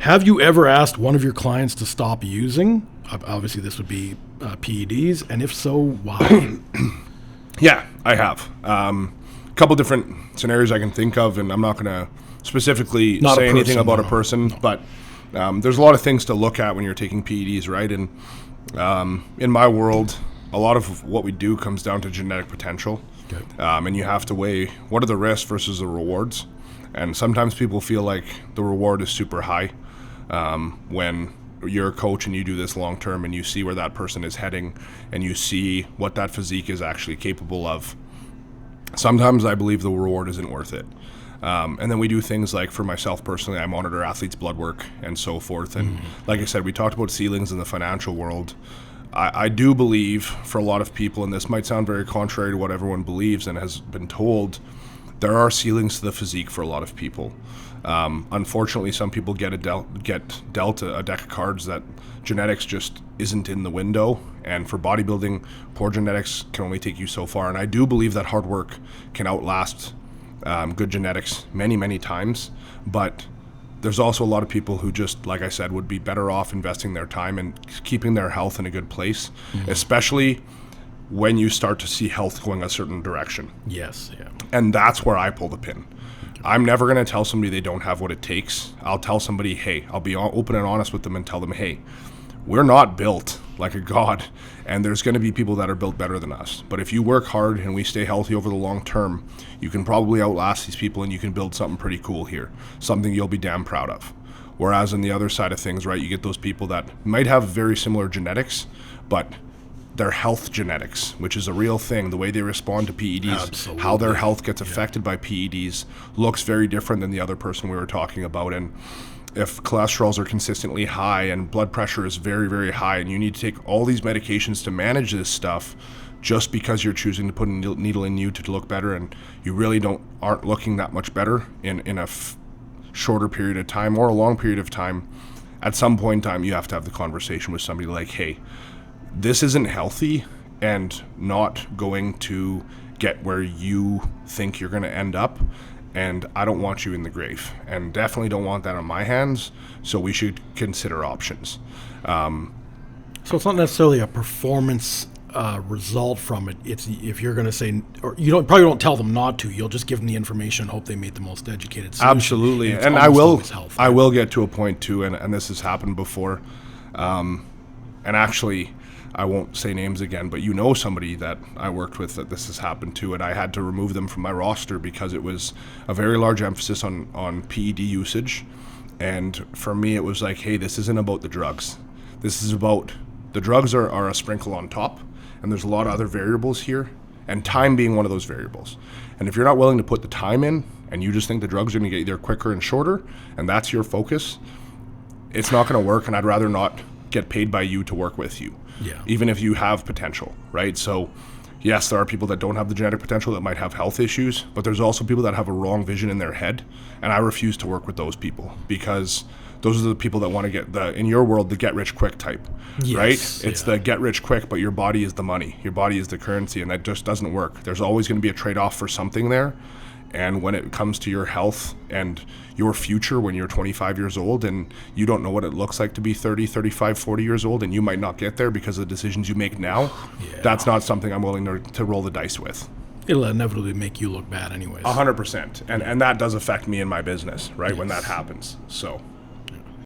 Have you ever asked one of your clients to stop using? Obviously, this would be PEDs, and if so, why? Yeah, I have. A couple different scenarios I can think of, and I'm not going to specifically say anything about a person, but there's a lot of things to look at when you're taking PEDs, right? And in my world, a lot of what we do comes down to genetic potential. Okay. And you have to weigh what are the risks versus the rewards. And sometimes people feel like the reward is super high when you're a coach and you do this long term and you see where that person is heading and you see what that physique is actually capable of. Sometimes I believe the reward isn't worth it. And then we do things like, for myself personally, I monitor athletes' blood work and so forth. And like I said, we talked about ceilings in the financial world. I do believe for a lot of people, and this might sound very contrary to what everyone believes and has been told, there are ceilings to the physique for a lot of people. Unfortunately, some people get dealt a deck of cards that genetics just isn't in the window. And for bodybuilding, poor genetics can only take you so far. And I do believe that hard work can outlast good genetics many, many times. But there's also a lot of people who just, like I said, would be better off investing their time and keeping their health in a good place, especially when you start to see health going a certain direction. Yes, yeah. And that's where I pull the pin. I'm never going to tell somebody they don't have what it takes. I'll tell somebody, hey, I'll be open and honest with them and tell them, hey, we're not built like a god, and there's going to be people that are built better than us. But if you work hard and we stay healthy over the long term, you can probably outlast these people and you can build something pretty cool here, something you'll be damn proud of. Whereas on the other side of things, right, you get those people that might have very similar genetics, but their health genetics, which is a real thing, the way they respond to PEDs, Absolutely. How their health gets affected by PEDs looks very different than the other person we were talking about. And if cholesterols are consistently high and blood pressure is very, very high, and you need to take all these medications to manage this stuff just because you're choosing to put a needle in you to look better, and you really aren't looking that much better in a shorter period of time or a long period of time, at some point in time you have to have the conversation with somebody like, hey, this isn't healthy and not going to get where you think you're going to end up, and I don't want you in the grave, and definitely don't want that on my hands, so we should consider options. So it's not necessarily a performance result from it. It's if you're going to say, or you probably don't tell them not to, you'll just give them the information and hope they make the most educated solution. Absolutely. And I will get to a point too, and this has happened before, and actually I won't say names again, but you know somebody that I worked with that this has happened to, and I had to remove them from my roster because it was a very large emphasis on PED usage. And for me, it was like, hey, this isn't about the drugs. This is about, the drugs are a sprinkle on top, and there's a lot of other variables here, and time being one of those variables. And if you're not willing to put the time in, and you just think the drugs are going to get you there quicker and shorter, and that's your focus, it's not going to work, and I'd rather not get paid by you to work with you. Yeah. Even if you have potential, right? So yes, there are people that don't have the genetic potential that might have health issues, but there's also people that have a wrong vision in their head, and I refuse to work with those people because those are the people that want to get in your world, the get rich quick type, right? It's the get rich quick, but your body is the money. Your body is the currency, and that just doesn't work. There's always going to be a trade-off for something there. And when it comes to your health and your future when you're 25 years old and you don't know what it looks like to be 30, 35, 40 years old, and you might not get there because of the decisions you make now, that's not something I'm willing to roll the dice with. It'll inevitably make you look bad anyways. 100%. And that does affect me in my business, right, when that happens. So